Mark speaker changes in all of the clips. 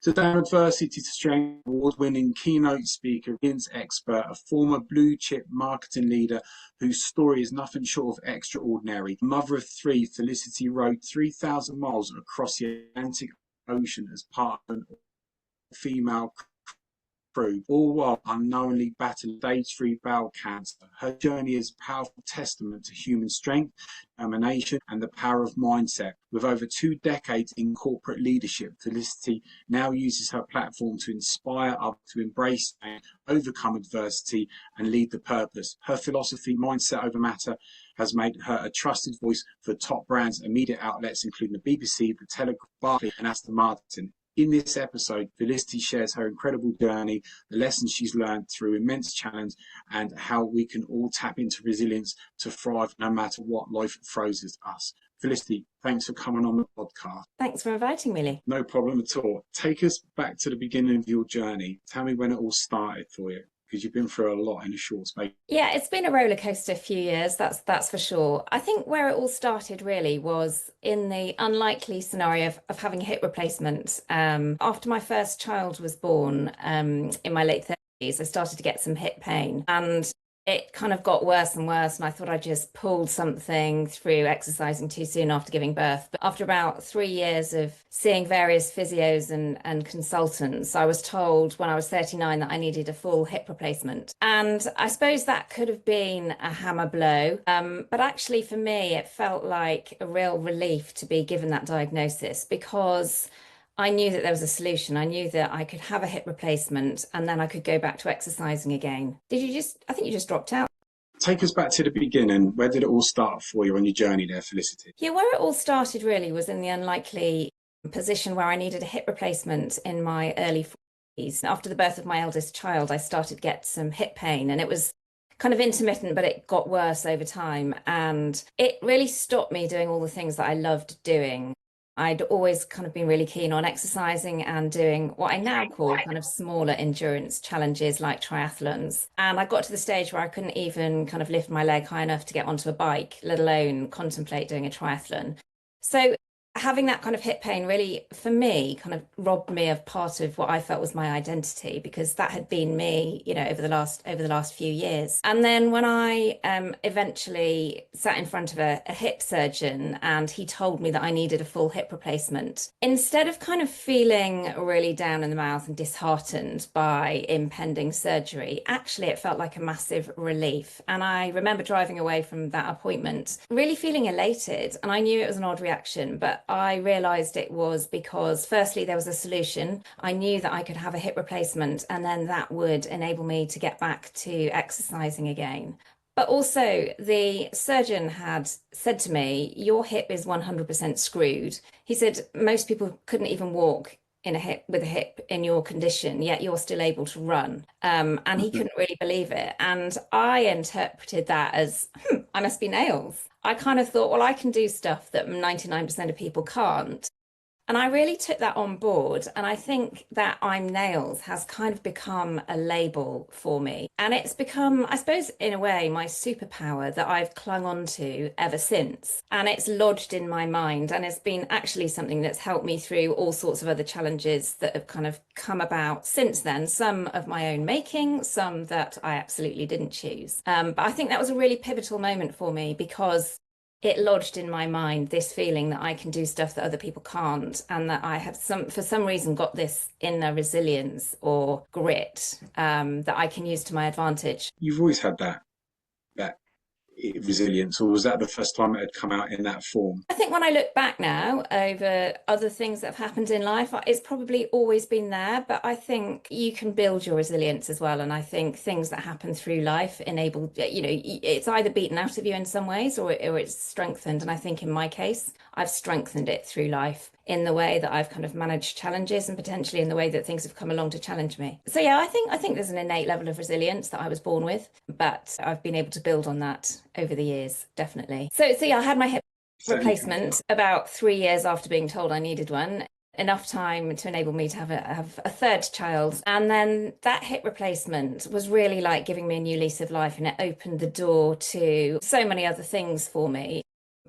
Speaker 1: Today on Adversity to Strength, award-winning keynote speaker, Vince expert, a former blue-chip marketing leader whose story is nothing short of extraordinary. Mother of three, Felicity rode 3,000 miles across the Atlantic Ocean as part of an all-female crew, all while unknowingly battling stage 3 bowel cancer. Her journey is a powerful testament to human strength, determination, and the power of mindset. With over 2 decades in corporate leadership, Felicity now uses her platform to inspire others to embrace and overcome adversity and lead the purpose. Her philosophy, mindset over matter, has made her a trusted voice for top brands and media outlets, including the BBC, the Telegraph, Barclays, and Aston Martin. In this episode, Felicity shares her incredible journey, the lessons she's learned through immense challenge, and how we can all tap into resilience to thrive no matter what life throws at us. Felicity, thanks for coming on the podcast.
Speaker 2: Thanks for inviting me, Lee.
Speaker 1: No problem at all. Take us back to the beginning of your journey. Tell me when it all started for you, because you've been through a lot in a short space.
Speaker 2: Yeah, it's been a roller coaster few years, that's for sure. I think where it all started really was in the unlikely scenario of having a hip replacement. After my first child was born, in my late 30s, I started to get some hip pain, and it kind of got worse and worse, and I thought I just pulled something through exercising too soon after giving birth. But after about 3 years of seeing various physios and consultants, I was told when I was 39 that I needed a full hip replacement. And I suppose that could have been a hammer blow. But actually for me, it felt like a real relief to be given that diagnosis, because I knew that there was a solution. I knew that I could have a hip replacement and then I could go back to exercising again. I think you just dropped out.
Speaker 1: Take us back to the beginning. Where did it all start for you on your journey there, Felicity?
Speaker 2: Yeah, where it all started really was in the unlikely position where I needed a hip replacement in my early 40s. After the birth of my eldest child, I started to get some hip pain, and it was kind of intermittent, but it got worse over time. And it really stopped me doing all the things that I loved doing. I'd always kind of been really keen on exercising and doing what I now call kind of smaller endurance challenges like triathlons. And I got to the stage where I couldn't even kind of lift my leg high enough to get onto a bike, let alone contemplate doing a triathlon. So having that kind of hip pain really, for me, kind of robbed me of part of what I felt was my identity, because that had been me, over the last few years. And then when I eventually sat in front of a hip surgeon and he told me that I needed a full hip replacement, instead of kind of feeling really down in the mouth and disheartened by impending surgery, actually it felt like a massive relief. And I remember driving away from that appointment really feeling elated. And I knew it was an odd reaction, but I realized it was because firstly, there was a solution. I knew that I could have a hip replacement, and then that would enable me to get back to exercising again. But also the surgeon had said to me, your hip is 100% screwed. He said, most people couldn't even walk with a hip in your condition, yet you're still able to run. And he couldn't really believe it. And I interpreted that as, I must be nails. I kind of thought, well, I can do stuff that 99% of people can't. And I really took that on board. And I think that I'm nails has kind of become a label for me. And it's become, I suppose, in a way, my superpower that I've clung on to ever since. And it's lodged in my mind. And it's been actually something that's helped me through all sorts of other challenges that have kind of come about since then. Some of my own making, some that I absolutely didn't choose. But I think that was a really pivotal moment for me, because it lodged in my mind this feeling that I can do stuff that other people can't, and that I have for some reason got this inner resilience or grit that I can use to my advantage.
Speaker 1: You've always had that resilience, or was that the first time it had come out in that form?
Speaker 2: I think when I look back now over other things that have happened in life, it's probably always been there, but I think you can build your resilience as well. And I think things that happen through life enable, it's either beaten out of you in some ways or it's strengthened. And I think in my case, I've strengthened it through life in the way that I've kind of managed challenges, and potentially in the way that things have come along to challenge me. So yeah, I think there's an innate level of resilience that I was born with, but I've been able to build on that over the years, definitely. So yeah, I had my hip replacement about 3 years after being told I needed one. Enough time to enable me to have a third child. And then that hip replacement was really like giving me a new lease of life, and it opened the door to so many other things for me.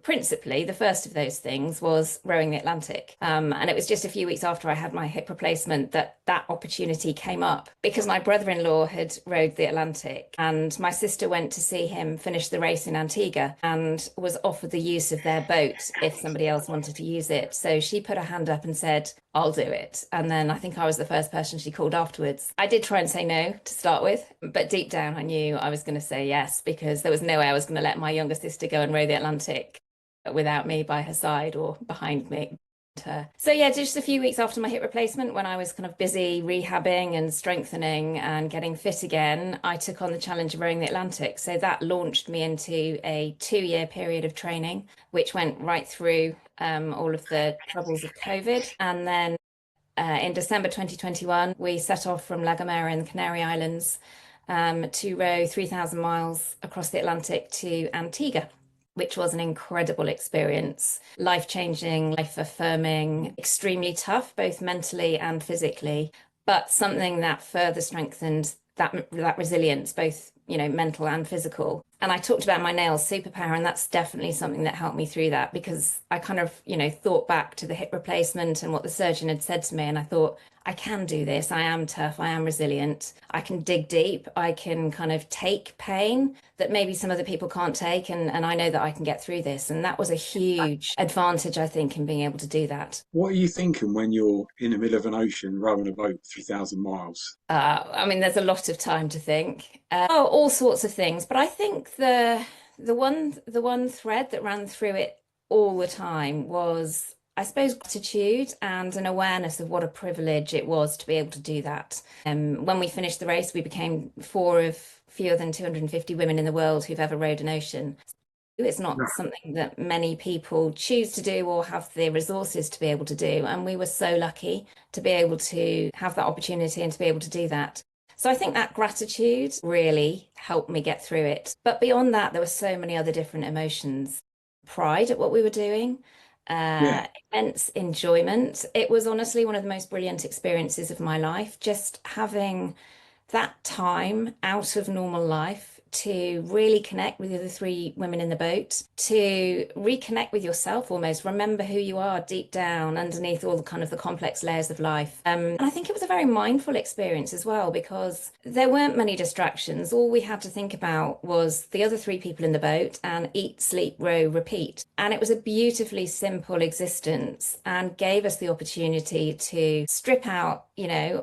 Speaker 2: Principally, the first of those things was rowing the Atlantic. And it was just a few weeks after I had my hip replacement that that opportunity came up because my brother-in-law had rowed the Atlantic and my sister went to see him finish the race in Antigua and was offered the use of their boat if somebody else wanted to use it. So she put her hand up and said, I'll do it. And then I think I was the first person she called afterwards. I did try and say no to start with, but deep down I knew I was going to say yes because there was no way I was going to let my younger sister go and row the Atlantic without me by her side or behind me. So yeah, just a few weeks after my hip replacement, when I was kind of busy rehabbing and strengthening and getting fit again, I took on the challenge of rowing the Atlantic. So that launched me into a 2-year period of training, which went right through all of the troubles of COVID. And then in December 2021, we set off from La Gomera in the Canary Islands to row 3,000 miles across the Atlantic to Antigua, which was an incredible experience, life-changing, life-affirming, extremely tough, both mentally and physically, but something that further strengthened that resilience, both, mental and physical. And I talked about my nails superpower, and that's definitely something that helped me through that because I kind of, thought back to the hip replacement and what the surgeon had said to me, and I thought, I can do this. I am tough. I am resilient. I can dig deep. I can kind of take pain that maybe some other people can't take. And I know that I can get through this. And that was a huge advantage, I think, in being able to do that.
Speaker 1: What are you thinking when you're in the middle of an ocean rowing a boat 3,000 miles?
Speaker 2: I mean, there's a lot of time to think. All sorts of things. But I think the one thread that ran through it all the time was, I suppose, gratitude and an awareness of what a privilege it was to be able to do that. When we finished the race, we became four of fewer than 250 women in the world who've ever rowed an ocean. It's not something that many people choose to do or have the resources to be able to do. And we were so lucky to be able to have that opportunity and to be able to do that. So I think that gratitude really helped me get through it. But beyond that, there were so many other different emotions. Pride at what we were doing,
Speaker 1: Yeah.
Speaker 2: immense enjoyment. It was honestly one of the most brilliant experiences of my life, just having that time out of normal life to really connect with the other three women in the boat, to reconnect with yourself almost, remember who you are deep down underneath all the kind of the complex layers of life. And I think it was a very mindful experience as well, because there weren't many distractions. All we had to think about was the other three people in the boat and eat, sleep, row, repeat. And it was a beautifully simple existence and gave us the opportunity to strip out,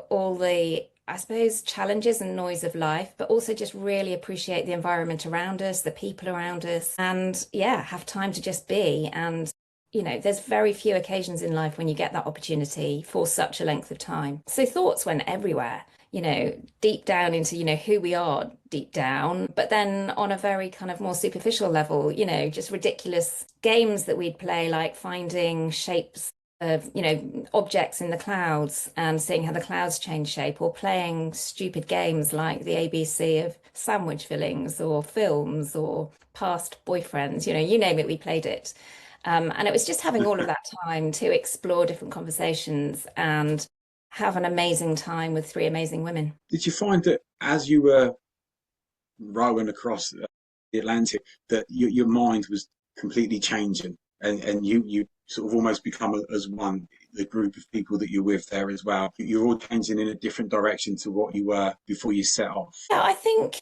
Speaker 2: all the, I suppose, challenges and noise of life, but also just really appreciate the environment around us, the people around us, and yeah, have time to just be. And, there's very few occasions in life when you get that opportunity for such a length of time. So thoughts went everywhere, deep down into, who we are deep down, but then on a very kind of more superficial level, just ridiculous games that we'd play, like finding shapes of objects in the clouds and seeing how the clouds change shape, or playing stupid games like the ABC of sandwich fillings or films or past boyfriends, you name it, we played it. And it was just having all of that time to explore different conversations and have an amazing time with three amazing women.
Speaker 1: Did you find that as you were rowing across the Atlantic, that your mind was completely changing, and you sort of almost become as one, the group of people that you're with there as well? You're all changing in a different direction to what you were before you set off.
Speaker 2: Yeah, I think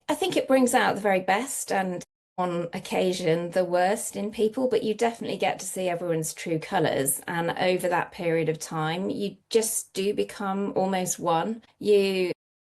Speaker 2: it brings out the very best and on occasion the worst in people, but you definitely get to see everyone's true colors. And over that period of time, you just do become almost one. You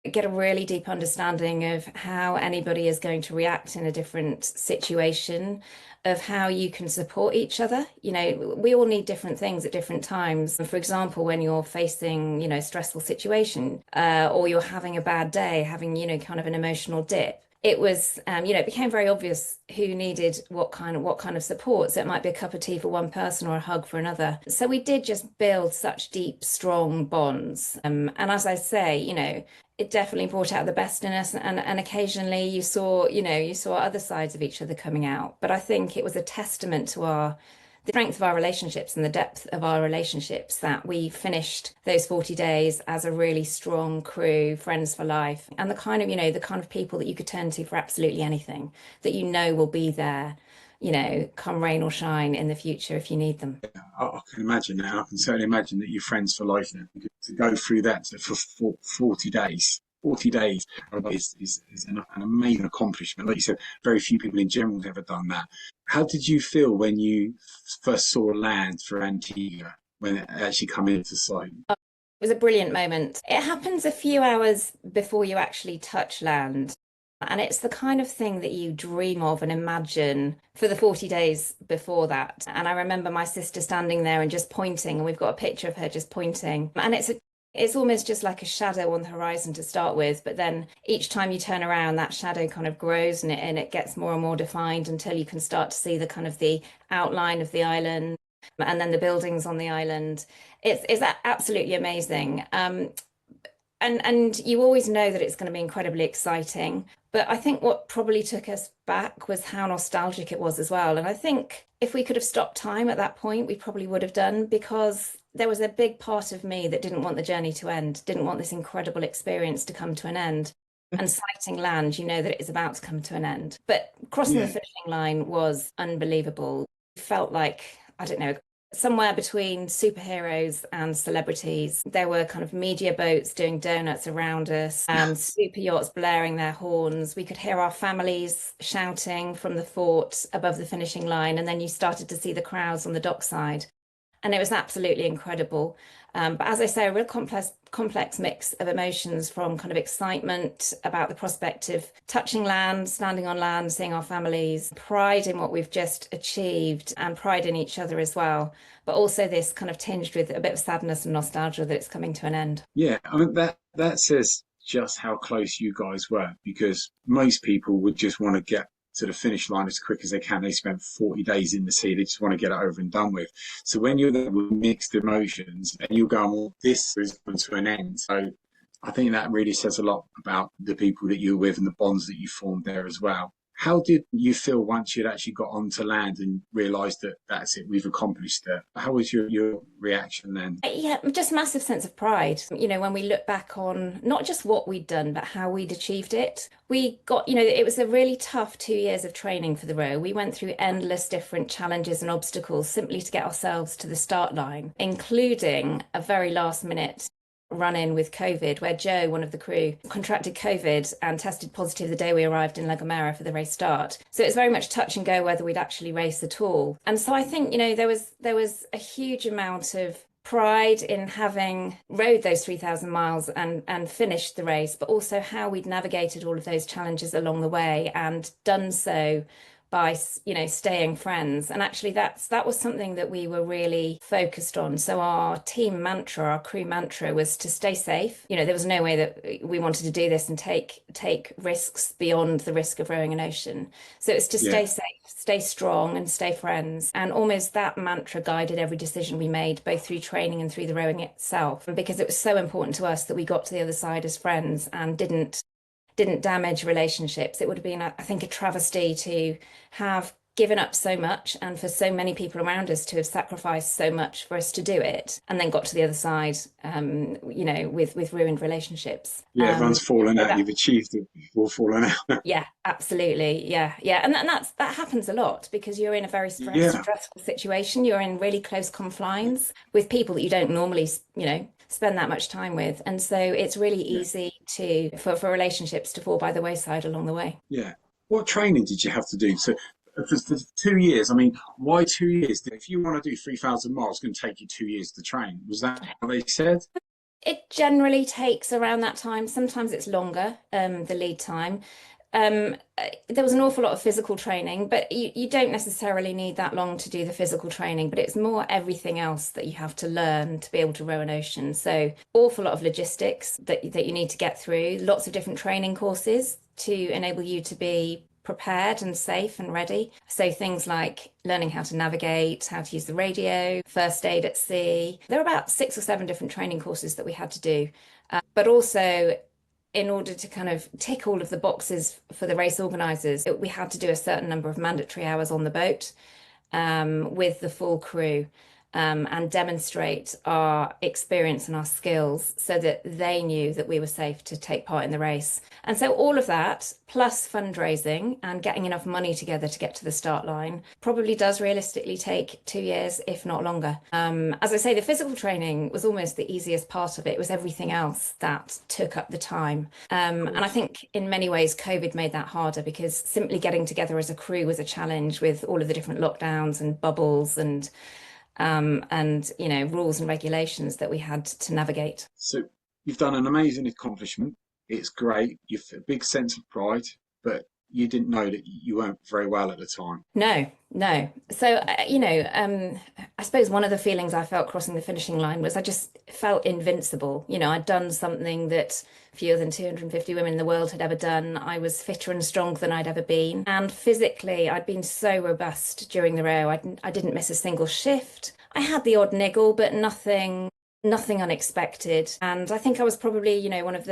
Speaker 2: get a really deep understanding of how anybody is going to react in a different situation, of how you can support each other. We all need different things at different times. For example, when you're facing, a stressful situation, or you're having a bad day, having, kind of an emotional dip. It was, it became very obvious who needed what kind of support. So it might be a cup of tea for one person or a hug for another. So we did just build such deep, strong bonds. And as I say, it definitely brought out the best in us. And occasionally you saw other sides of each other coming out. But I think it was a testament to the strength of our relationships and the depth of our relationships that we finished those 40 days as a really strong crew, friends for life, and the kind of people that you could turn to for absolutely anything, that will be there come rain or shine in the future if you need them.
Speaker 1: I can imagine that. I can certainly imagine that you're friends for life now. To go through that for 40 days. 40 days is an amazing accomplishment. Like you said, very few people in general have ever done that. How did you feel when you first saw land for Antigua, when it actually come into sight?
Speaker 2: It was a brilliant moment. It happens a few hours before you actually touch land. And it's the kind of thing that you dream of and imagine for the 40 days before that. And I remember my sister standing there and just pointing, and we've got a picture of her just pointing. And it's almost just like a shadow on the horizon to start with, but then each time you turn around, that shadow kind of grows and it gets more and more defined until you can start to see the kind of the outline of the island and then the buildings on the island. It's absolutely amazing. And you always know that it's going to be incredibly exciting. But I think what probably took us back was how nostalgic it was as well. And I think if we could have stopped time at that point, we probably would have done, because there was a big part of me that didn't want the journey to end, didn't want this incredible experience to come to an end. And sighting land, you know that it is about to come to an end. But crossing the
Speaker 1: Yeah,
Speaker 2: finishing line was unbelievable. It felt like, I don't know, somewhere between superheroes and celebrities. There were kind of media boats doing donuts around us and super yachts blaring their horns. We could hear our families shouting from the fort above the finishing line, and then you started to see the crowds on the dockside. And it was absolutely incredible. But as I say, a real complex mix of emotions, from kind of excitement about the prospect of touching land, standing on land, seeing our families, pride in what we've just achieved, and pride in each other as well. But also this kind of tinged with a bit of sadness and nostalgia that it's coming to an end.
Speaker 1: yeah. I mean that says just how close you guys were, because most people would just want to get to the finish line as quick as they can. They spent 40 days in the sea. They just want to get it over and done with. So when you're there with mixed emotions and you're going, well, this is coming to an end. So I think that really says a lot about the people that you're with and the bonds that you formed there as well. How did you feel once you'd actually got onto land and realised that that's it, we've accomplished it? How was your reaction then?
Speaker 2: Yeah, just massive sense of pride. When we look back on not just what we'd done, but how we'd achieved it. We got, it was a really tough 2 years of training for the row. We went through endless different challenges and obstacles simply to get ourselves to the start line, including a very last minute run in with COVID, where Joe, one of the crew, contracted COVID and tested positive the day we arrived in La Gomera for the race start. So it's very much touch and go whether we'd actually race at all. And so I think, there was a huge amount of pride in having rode those 3,000 miles and finished the race, but also how we'd navigated all of those challenges along the way and done so by staying friends. And actually that was something that we were really focused on. So our team mantra, our crew mantra, was to stay safe. There was no way that we wanted to do this and take risks beyond the risk of rowing an ocean. So it's to
Speaker 1: Yeah,
Speaker 2: stay safe, stay strong, and stay friends. And almost that mantra guided every decision we made, both through training and through the rowing itself, because it was so important to us that we got to the other side as friends and didn't damage relationships. It would have been, I think, a travesty to have given up so much and for so many people around us to have sacrificed so much for us to do it, and then got to the other side, with ruined relationships.
Speaker 1: yeah, everyone's fallen
Speaker 2: So
Speaker 1: out.
Speaker 2: that,
Speaker 1: You've achieved it. You've all fallen out.
Speaker 2: yeah, absolutely, yeah, and that happens a lot because you're in a very
Speaker 1: Yeah,
Speaker 2: stressful situation. You're in really close confines with people that you don't normally, spend that much time with, and so it's really
Speaker 1: yeah,
Speaker 2: easy for relationships to fall by the wayside along the way.
Speaker 1: yeah. What training did you have to do? So for 2 years, I mean, why 2 years? If you want to do 3,000 miles, it's going to take you 2 years to train. Was that how they said?
Speaker 2: It generally takes around that time. Sometimes it's longer, the lead time. There was an awful lot of physical training, but you don't necessarily need that long to do the physical training, but it's more everything else that you have to learn to be able to row an ocean. So awful lot of logistics that you need to get through, lots of different training courses to enable you to be prepared and safe and ready. So things like learning how to navigate, how to use the radio, first aid at sea. There were about 6 or 7 different training courses that we had to do. But also, in order to kind of tick all of the boxes for the race organisers, we had to do a certain number of mandatory hours on the boat with the full crew. and demonstrate our experience and our skills so that they knew that we were safe to take part in the race. And so all of that, plus fundraising and getting enough money together to get to the start line, probably does realistically take 2 years, if not longer. As I say, the physical training was almost the easiest part of it. It was everything else that took up the time. And I think in many ways, COVID made that harder because simply getting together as a crew was a challenge with all of the different lockdowns and bubbles and rules and regulations that we had to navigate.
Speaker 1: So you've done an amazing accomplishment. It's great. You've a big sense of pride, but you didn't know that you weren't very well at the time.
Speaker 2: No, no. So, I suppose one of the feelings I felt crossing the finishing line was I just felt invincible. I'd done something that fewer than 250 women in the world had ever done. I was fitter and stronger than I'd ever been. And physically, I'd been so robust during the row. I didn't miss a single shift. I had the odd niggle, but nothing unexpected. And I think I was probably, one of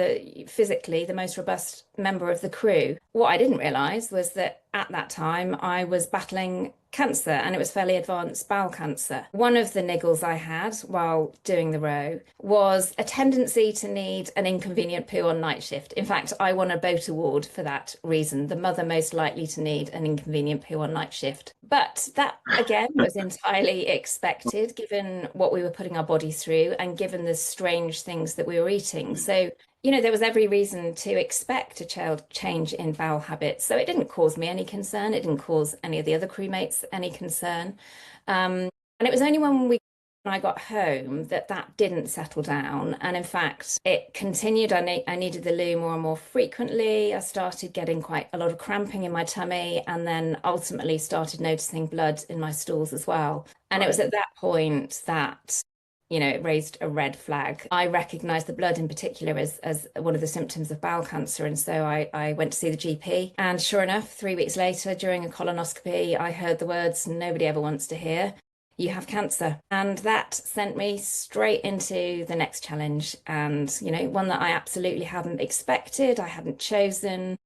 Speaker 2: physically the most robust member of the crew. What I didn't realise was that at that time I was battling cancer, and it was fairly advanced bowel cancer. One of the niggles I had while doing the row was a tendency to need an inconvenient poo on night shift. In fact, I won a boat award for that reason, the mother most likely to need an inconvenient poo on night shift. But that, again, was entirely expected given what we were putting our bodies through and given the strange things that we were eating. So there was every reason to expect a child change in bowel habits. So it didn't cause me any concern. It didn't cause any of the other crewmates any concern. And it was only when I got home that didn't settle down. And in fact, it continued. I needed the loo more and more frequently. I started getting quite a lot of cramping in my tummy, and then ultimately started noticing blood in my stools as well. And it was at that point that it raised a red flag. I recognized the blood in particular as one of the symptoms of bowel cancer. And so I went to see the GP. And sure enough, 3 weeks later, during a colonoscopy, I heard the words nobody ever wants to hear: you have cancer. And that sent me straight into the next challenge. And, one that I absolutely hadn't expected, I hadn't chosen.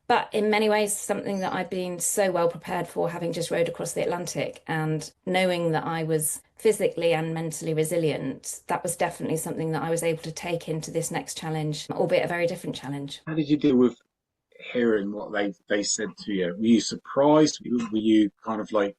Speaker 2: But in many ways, something that I'd been so well prepared for, having just rowed across the Atlantic, and knowing that I was physically and mentally resilient, that was definitely something that I was able to take into this next challenge, albeit a very different challenge.
Speaker 1: How did you deal with hearing what they said to you? Were you surprised? Were you kind of like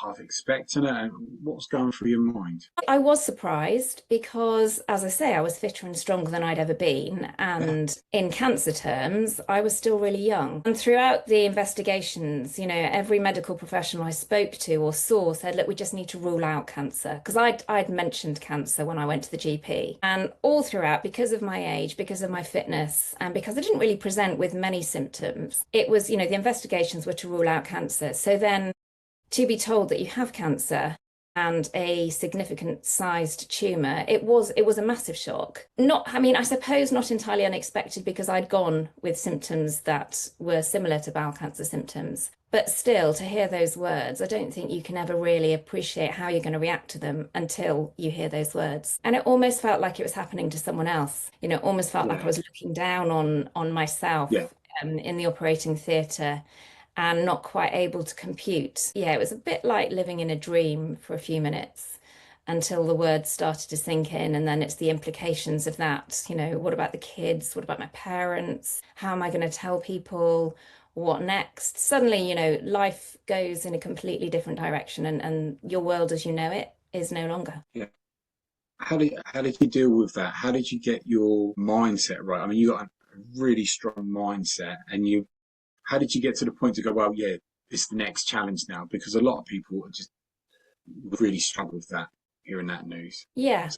Speaker 1: half expecting it? And what was going through your mind?
Speaker 2: I was surprised because, as I say, I was fitter and stronger than I'd ever been. And in cancer terms, I was still really young. And throughout the investigations, every medical professional I spoke to or saw said, look, we just need to rule out cancer. Because I'd mentioned cancer when I went to the GP. And all throughout, because of my age, because of my fitness, and because I didn't really present with many symptoms, it was, the investigations were to rule out cancer. So then to be told that you have cancer and a significant sized tumour, it was a massive shock. I suppose not entirely unexpected because I'd gone with symptoms that were similar to bowel cancer symptoms. But still, to hear those words, I don't think you can ever really appreciate how you're going to react to them until you hear those words. And it almost felt like it was happening to someone else. It almost felt like I was looking down on myself in the operating theatre, and not quite able to compute. Yeah, it was a bit like living in a dream for a few minutes until the words started to sink in. And then it's the implications of that. What about the kids? What about my parents? How am I going to tell people? What next? Suddenly, life goes in a completely different direction, and your world as you know it is no longer.
Speaker 1: Yeah. How did you deal with that? How did you get your mindset right? I mean, you got a really strong mindset, and how did you get to the point to go, well, yeah, it's the next challenge now? Because a lot of people just really struggle with that, hearing that news.
Speaker 2: Yeah.
Speaker 1: So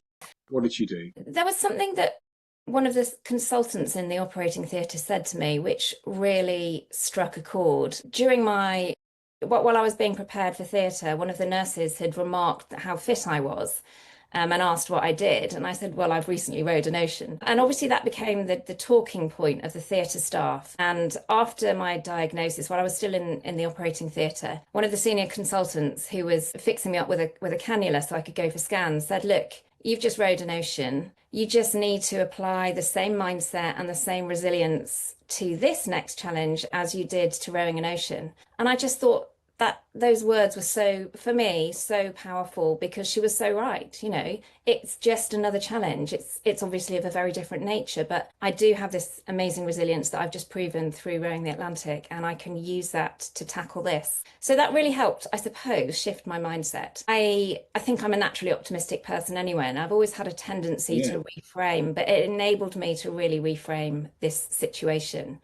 Speaker 1: what did you do?
Speaker 2: There was something that one of the consultants in the operating theatre said to me, which really struck a chord. While I was being prepared for theatre, one of the nurses had remarked how fit I was. And asked what I did. And I said, well, I've recently rowed an ocean. And obviously that became the talking point of the theatre staff. And after my diagnosis, while I was still in the operating theatre, one of the senior consultants who was fixing me up with a cannula so I could go for scans said, look, you've just rowed an ocean. You just need to apply the same mindset and the same resilience to this next challenge as you did to rowing an ocean. And I just thought, those words were so, for me, so powerful because she was so right. It's just another challenge. It's obviously of a very different nature, but I do have this amazing resilience that I've just proven through rowing the Atlantic, and I can use that to tackle this. So that really helped, I suppose, shift my mindset. I think I'm a naturally optimistic person anyway, and I've always had a tendency
Speaker 1: Yeah,
Speaker 2: to reframe, but it enabled me to really reframe this situation.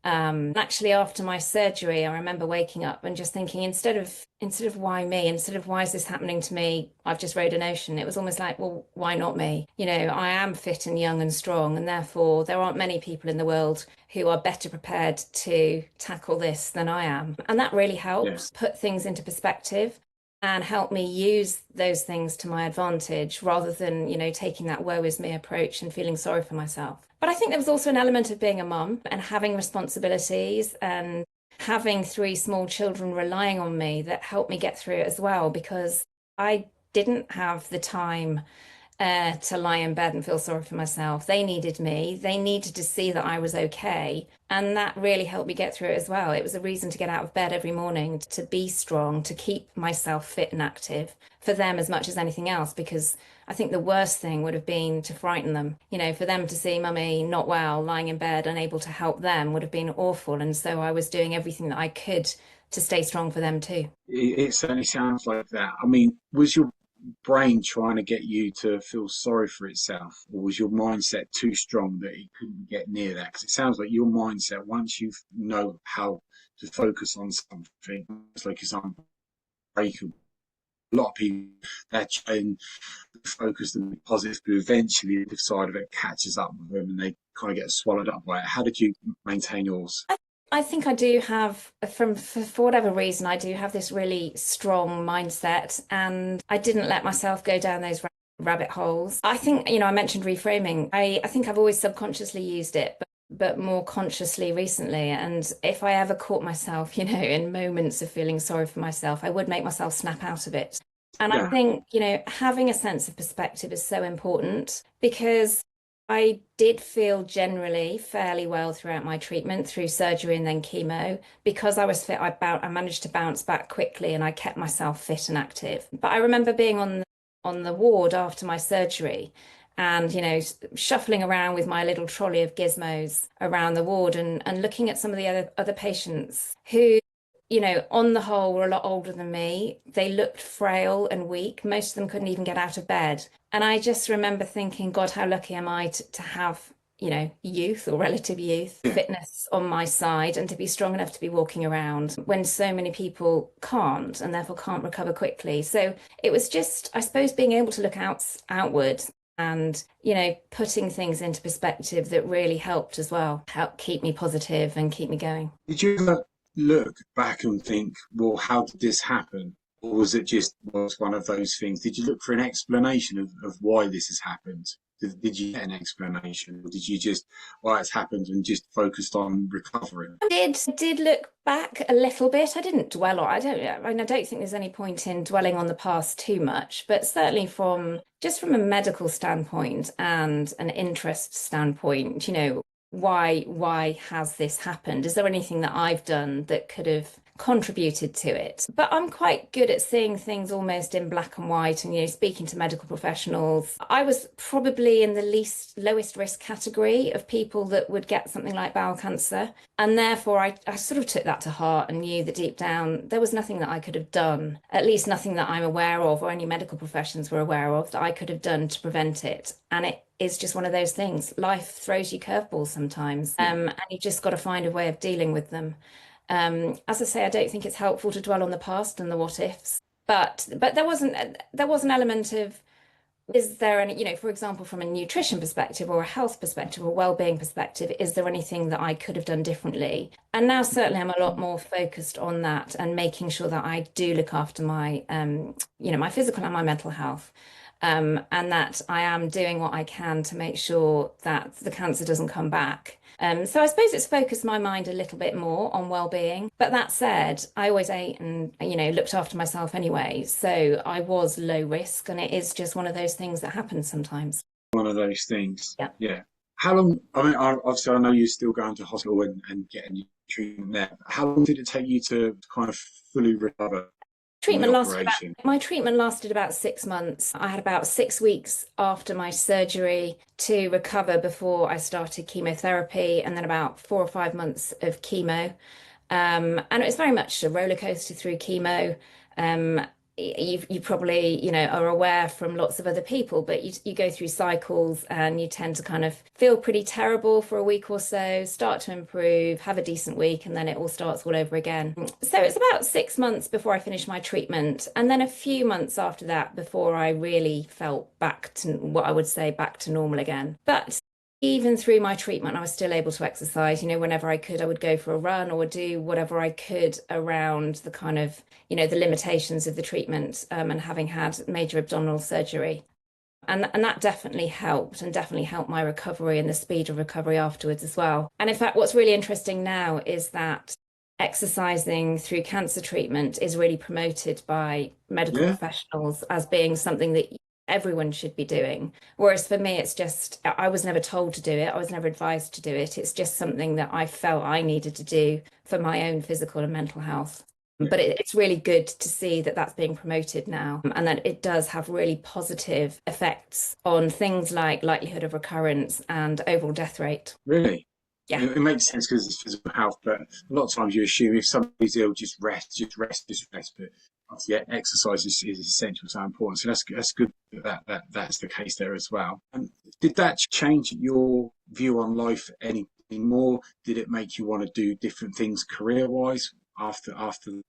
Speaker 2: Actually, after my surgery, I remember waking up and just thinking, instead of why me, instead of why is this happening to me, I've just rode an ocean. It was almost like, well, why not me? I am fit and young and strong, and therefore there aren't many people in the world who are better prepared to tackle this than I am. And that really
Speaker 1: yeah.
Speaker 2: helped put things into perspective and help me use those things to my advantage rather than, taking that woe is me approach and feeling sorry for myself. But I think there was also an element of being a mum and having responsibilities and having three small children relying on me that helped me get through it as well, because I didn't have the time to lie in bed and feel sorry for myself. They needed me. They needed to see that I was okay. And that really helped me get through it as well. It was a reason to get out of bed every morning, to be strong, to keep myself fit and active for them as much as anything else, because I think the worst thing would have been to frighten them. For them to see mummy not well, lying in bed, unable to help them would have been awful. And so I was doing everything that I could to stay strong for them too.
Speaker 1: It certainly sounds like that. I mean, was your brain trying to get you to feel sorry for itself, or was your mindset too strong that it couldn't get near that? Because it sounds like your mindset, once you know how to focus on something, it's like it's unbreakable. A lot of people they're trying to focus and be positive, but eventually the side of it catches up with them and they kind of get swallowed up by it. How did you maintain yours?
Speaker 2: I think I do have, for whatever reason, I do have this really strong mindset, and I didn't let myself go down those rabbit holes. I think, I mentioned reframing. I think I've always subconsciously used it, but more consciously recently. And if I ever caught myself, in moments of feeling sorry for myself, I would make myself snap out of it. And I
Speaker 1: Yeah,
Speaker 2: think, having a sense of perspective is so important because I did feel generally fairly well throughout my treatment through surgery and then chemo. Because I was fit, I managed to bounce back quickly and I kept myself fit and active. But I remember being on the ward after my surgery and, shuffling around with my little trolley of gizmos around the ward and looking at some of the other patients who, on the whole, were a lot older than me. They looked frail and weak. Most of them couldn't even get out of bed. And I just remember thinking, God, how lucky am I to have, youth or relative youth,
Speaker 1: yeah.
Speaker 2: fitness on my side, and to be strong enough to be walking around when so many people can't and therefore can't recover quickly. So it was just, I suppose, being able to look outward and, putting things into perspective that really helped as well, help keep me positive and keep me going.
Speaker 1: Did you ever look back and think, well, how did this happen? Or was it just was one of those things? Did you look for an explanation of why this has happened? Did you get an explanation? Or did you just, well, it's happened and just focused on recovering?
Speaker 2: I did look back a little bit. I didn't dwell on. I don't think there's any point in dwelling on the past too much, but certainly from a medical standpoint and an interest standpoint, why has this happened? Is there anything that I've done that could have contributed to it? But I'm quite good at seeing things almost in black and white and, speaking to medical professionals. I was probably in the lowest risk category of people that would get something like bowel cancer. And therefore, I sort of took that to heart and knew that deep down there was nothing that I could have done, at least nothing that I'm aware of or any medical professions were aware of that I could have done to prevent it. And it is just one of those things. Life throws you curveballs sometimes,
Speaker 1: Yeah.
Speaker 2: and you just got to find a way of dealing with them. As I say, I don't think it's helpful to dwell on the past and the what ifs, but there was an element of, is there any, for example, from a nutrition perspective or a health perspective or well-being perspective, is there anything that I could have done differently? And now certainly I'm a lot more focused on that and making sure that I do look after my my physical and my mental health. And that I am doing what I can to make sure that the cancer doesn't come back. So I suppose it's focused my mind a little bit more on well-being. But that said, I always ate and, looked after myself anyway. So I was low risk, and it is just one of those things that happens sometimes.
Speaker 1: One of those things.
Speaker 2: Yeah.
Speaker 1: Yeah. How long? I mean, obviously, I know you're still going to hospital and getting your treatment there. How long did it take you to kind of fully recover from the
Speaker 2: Treatment lasted about
Speaker 1: operation?
Speaker 2: My treatment lasted about 6 months. I had about 6 weeks after my surgery to recover before I started chemotherapy, and then about 4 or 5 months of chemo. And it was very much a roller coaster through chemo. Um, you probably, are aware from lots of other people, but you go through cycles and you tend to kind of feel pretty terrible for a week or so, start to improve, have a decent week, and then it all starts all over again. So it's about 6 months before I finished my treatment, and then a few months after that before I really felt back to what I would say back to normal again. But even through my treatment, I was still able to exercise. Whenever I could, I would go for a run or do whatever I could around the kind of, the limitations of the treatment, and having had major abdominal surgery. And that definitely helped my recovery and the speed of recovery afterwards as well. And in fact, what's really interesting now is that exercising through cancer treatment is really promoted by medical
Speaker 1: Yeah,
Speaker 2: professionals as being something that everyone should be doing. Whereas for me, it's just, I was never told to do it. I was never advised to do it. It's just something that I felt I needed to do for my own physical and mental health.
Speaker 1: yeah,
Speaker 2: But it's really good to see that that's being promoted now, and that it does have really positive effects on things like likelihood of recurrence and overall death rate.
Speaker 1: really.
Speaker 2: Yeah.
Speaker 1: It makes sense because it's physical health, but a lot of times you assume if somebody's ill, just rest, just rest, just rest. But obviously, yeah, exercise is essential, so important. So that's good that's the case there as well. And did that change your view on life any more? Did it make you want to do different things career wise after?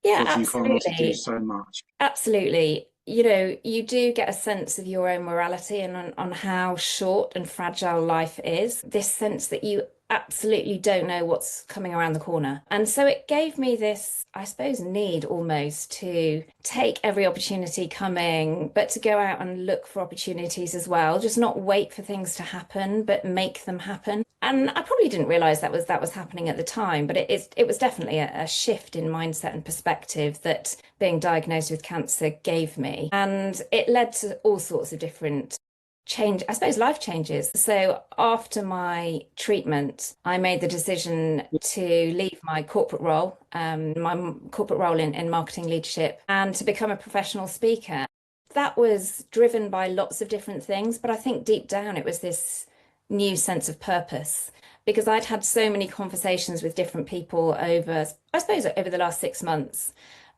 Speaker 2: Yeah,
Speaker 1: Or do you kind of want to do
Speaker 2: absolutely.
Speaker 1: so much?
Speaker 2: Absolutely. You do get a sense of your own morality and on how short and fragile life is. This sense that you absolutely don't know what's coming around the corner. And so it gave me this, I suppose, need almost to take every opportunity coming, but to go out and look for opportunities as well. Just not wait for things to happen, but make them happen. And I probably didn't realize that was happening at the time, but it was definitely a shift in mindset and perspective that being diagnosed with cancer gave me. And it led to all sorts of different I suppose, life changes. So after my treatment, I made the decision to leave my corporate role in marketing leadership, and to become a professional speaker. That was driven by lots of different things, but I think deep down it was this new sense of purpose, because I'd had so many conversations with different people I suppose, over the last 6 months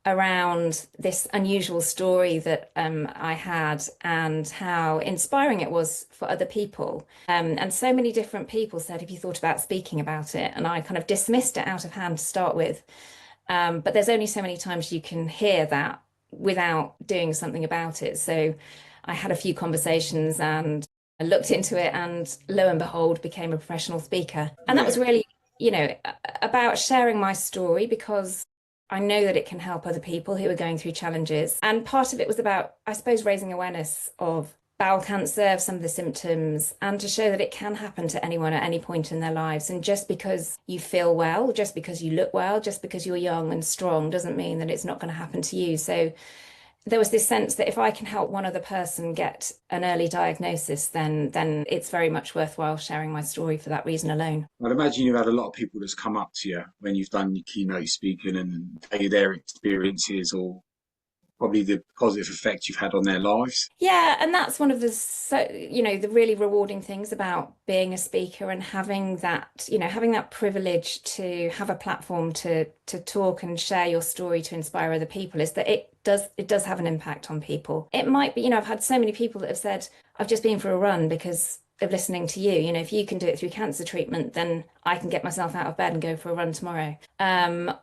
Speaker 2: around this unusual story that I had, and how inspiring it was for other people. And so many different people said, "Have you thought about speaking about it?" And I kind of dismissed it out of hand to start with. But there's only so many times you can hear that without doing something about it. So I had a few conversations and I looked into it, and lo and behold, became a professional speaker. And that was
Speaker 1: Yeah,
Speaker 2: really, about sharing my story, because I know that it can help other people who are going through challenges. And part of it was about, I suppose, raising awareness of bowel cancer, of some of the symptoms, and to show that it can happen to anyone at any point in their lives. And just because you feel well, just because you look well, just because you're young and strong, doesn't mean that it's not going to happen to you. So there was this sense that if I can help one other person get an early diagnosis, then it's very much worthwhile sharing my story for that reason alone.
Speaker 1: I'd imagine you've had a lot of people that's come up to you when you've done your keynote speaking and tell you their experiences or probably the positive effect you've had on their lives.
Speaker 2: Yeah, and that's one of the really rewarding things about being a speaker and having that privilege to have a platform to talk and share your story to inspire other people, is that it does have an impact on people. It might be, I've had so many people that have said, "I've just been for a run because of listening to you. If you can do it through cancer treatment, then I can get myself out of bed and go for a run tomorrow."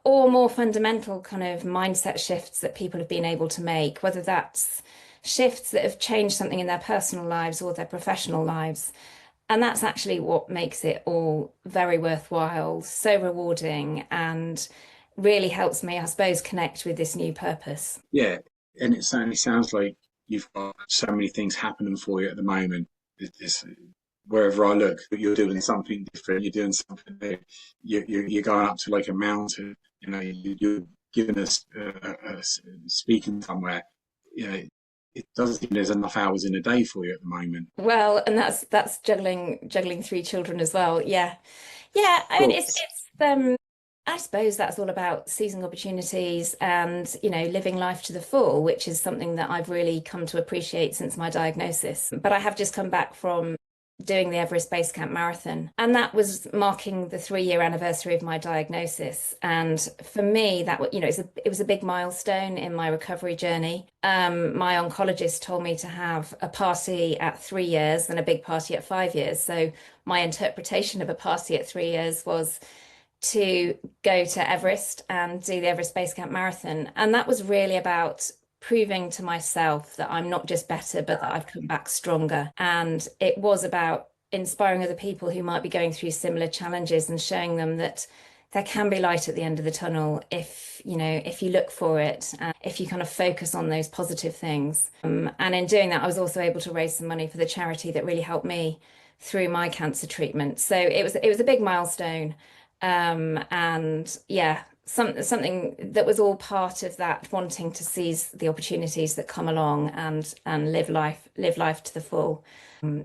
Speaker 2: Or more fundamental kind of mindset shifts that people have been able to make, whether that's shifts that have changed something in their personal lives or their professional lives. And that's actually what makes it all very worthwhile, so rewarding, and really helps me, I suppose, connect with this new purpose.
Speaker 1: Yeah, and it certainly sounds like you've got so many things happening for you at the moment. It's, wherever I look, you're doing something different. You're doing something new. You're going up to like a mountain. You're giving us speaking somewhere. You know, it doesn't seem there's enough hours in a day for you at the moment.
Speaker 2: Well, and that's juggling three children as well. Yeah. Yeah,
Speaker 1: Of
Speaker 2: I mean
Speaker 1: course.
Speaker 2: I suppose that's all about seizing opportunities and, living life to the full, which is something that I've really come to appreciate since my diagnosis. But I have just come back from doing the Everest Base Camp Marathon, and that was marking the 3-year anniversary of my diagnosis. And for me, it was a big milestone in my recovery journey. My oncologist told me to have a party at 3 years and a big party at 5 years. So my interpretation of a party at 3 years was to go to Everest and do the Everest Base Camp Marathon. And that was really about proving to myself that I'm not just better, but that I've come back stronger. And it was about inspiring other people who might be going through similar challenges and showing them that there can be light at the end of the tunnel if you look for it and if you kind of focus on those positive things. And in doing that, I was also able to raise some money for the charity that really helped me through my cancer treatment. So it was a big milestone. And yeah, something that was all part of that wanting to seize the opportunities that come along and live life to the full.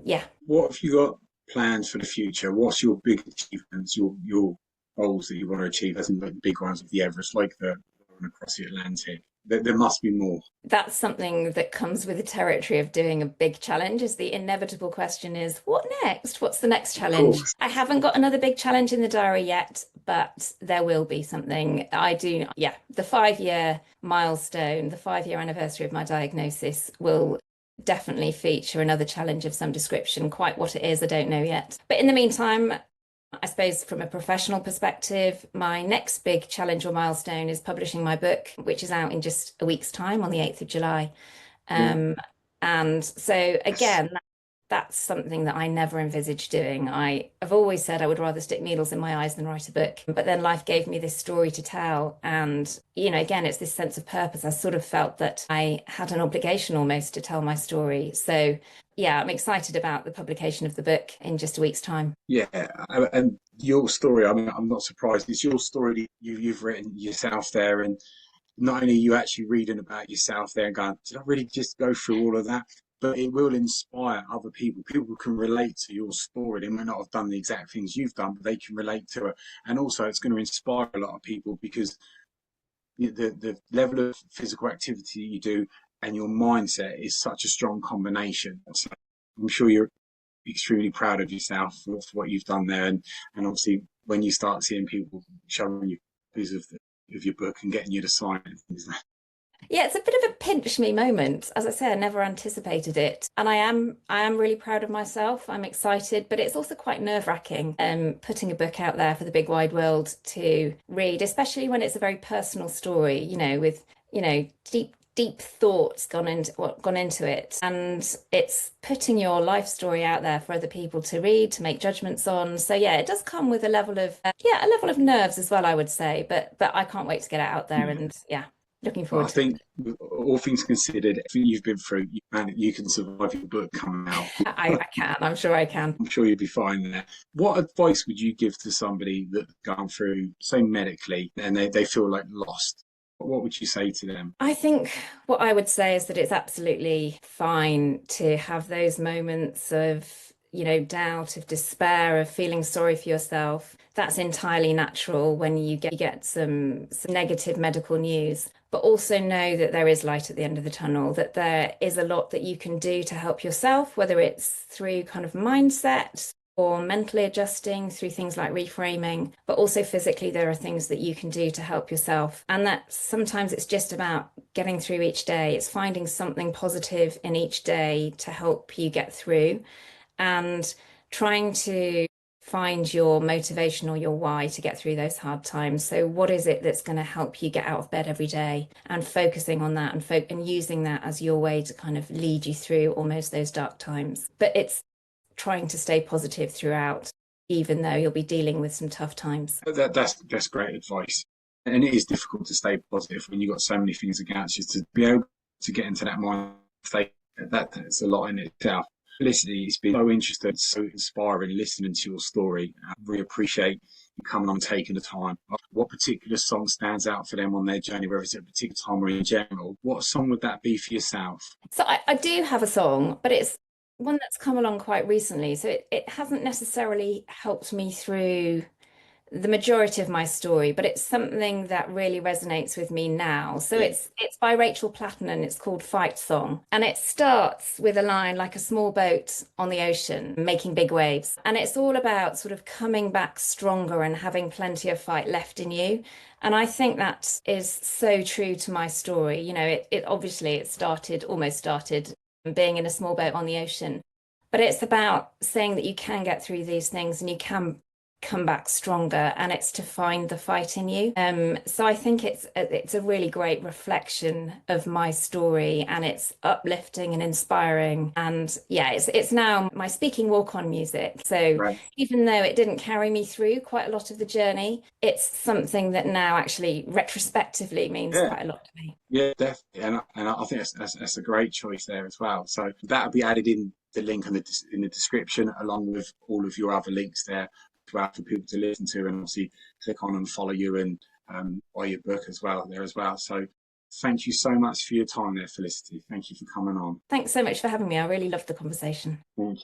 Speaker 2: Yeah.
Speaker 1: What have you got plans for the future? What's your big achievements, your goals that you want to achieve, as in like the big ones of the Everest, like the one across the Atlantic? There must be more.
Speaker 2: That's something that comes with the territory of doing a big challenge, is the inevitable question is, what next? What's the next
Speaker 1: Of
Speaker 2: challenge?
Speaker 1: course.
Speaker 2: I haven't got another big challenge in the diary yet, but there will be something. I do, yeah, the 5-year milestone, the 5-year anniversary of my diagnosis will definitely feature another challenge of some description. Quite what it is, I don't know yet. But in the meantime, I suppose from a professional perspective, my next big challenge or milestone is publishing my book, which is out in just a week's time on the 8th of July. Um, and so
Speaker 1: Yes.
Speaker 2: again, that's something that I never envisaged doing. I have always said I would rather stick needles in my eyes than write a book. But then life gave me this story to tell. And, again, it's this sense of purpose. I sort of felt that I had an obligation almost to tell my story. So, yeah, I'm excited about the publication of the book in just a week's time.
Speaker 1: Yeah, and your story, I mean, I'm not surprised. It's your story that you've written yourself there, and not only are you actually reading about yourself there and going, did I really just go through all of that? But it will inspire other people. People can relate to your story. They may not have done the exact things you've done, but they can relate to it. And also, it's going to inspire a lot of people because the level of physical activity you do and your mindset is such a strong combination. So I'm sure you're extremely proud of yourself for what you've done there. And obviously, when you start seeing people showing you copies of your book and getting you to sign it, things like
Speaker 2: Yeah, it's a bit of a pinch me moment. As I say, I never anticipated it. And I am really proud of myself. I'm excited, but it's also quite nerve-wracking putting a book out there for the big wide world to read, especially when it's a very personal story, with, deep thoughts gone into it. And it's putting your life story out there for other people to read, to make judgments on. So yeah, it does come with a level of nerves as well, I would say. But I can't wait to get it out there
Speaker 1: that.
Speaker 2: and yeah, looking
Speaker 1: But I
Speaker 2: forward to it.
Speaker 1: think, all things considered, everything you've been through, you can survive your book coming out.
Speaker 2: I can. I'm sure I can.
Speaker 1: I'm sure you'll be fine there. What advice would you give to somebody that's gone through, say, medically, and they feel like lost? What would you say to them?
Speaker 2: I think what I would say is that it's absolutely fine to have those moments of, doubt, of despair, of feeling sorry for yourself. That's entirely natural when you get some negative medical news. But also know that there is light at the end of the tunnel, that there is a lot that you can do to help yourself, whether it's through kind of mindset or mentally adjusting through things like reframing, but also physically, there are things that you can do to help yourself. And that sometimes it's just about getting through each day. It's finding something positive in each day to help you get through and trying to find your motivation or your why to get through those hard times. So what is it that's going to help you get out of bed every day, and focusing on that and using that as your way to kind of lead you through almost those dark times. But it's trying to stay positive throughout, even though you'll be dealing with some tough times.
Speaker 1: That's great advice. And it is difficult to stay positive when you've got so many things against you. To be able to get into that mind state, that's a lot in itself. Felicity, it's been so interesting, so inspiring listening to your story. I really appreciate you coming on, taking the time. What particular song stands out for them on their journey, whether it's at a particular time or in general? What song would that be for yourself?
Speaker 2: So I do have a song, but it's one that's come along quite recently. So it hasn't necessarily helped me through the majority of my story, but it's something that really resonates with me now. So
Speaker 1: Yeah,
Speaker 2: it's by Rachel Platten and it's called Fight Song. And it starts with a line like a small boat on the ocean making big waves. And it's all about sort of coming back stronger and having plenty of fight left in you. And I think that is so true to my story. You know, it obviously it started, almost started being in a small boat on the ocean. But it's about saying that you can get through these things and you can come back stronger, and it's to find the fight in you. So I think it's a really great reflection of my story, and it's uplifting and inspiring. And yeah, it's now my speaking walk-on music. So
Speaker 1: right.
Speaker 2: even though it didn't carry me through quite a lot of the journey, it's something that now actually retrospectively means
Speaker 1: Yeah.
Speaker 2: quite a lot to me.
Speaker 1: Yeah, definitely, and I think that's a great choice there as well. So that'll be added in the link in the description, along with all of your other links there for people to listen to, and obviously click on and follow you and buy your book as well there as well. So thank you so much for your time there, Felicity. Thank you for coming on.
Speaker 2: Thanks so much for having me. I really loved the conversation.
Speaker 1: Thank you.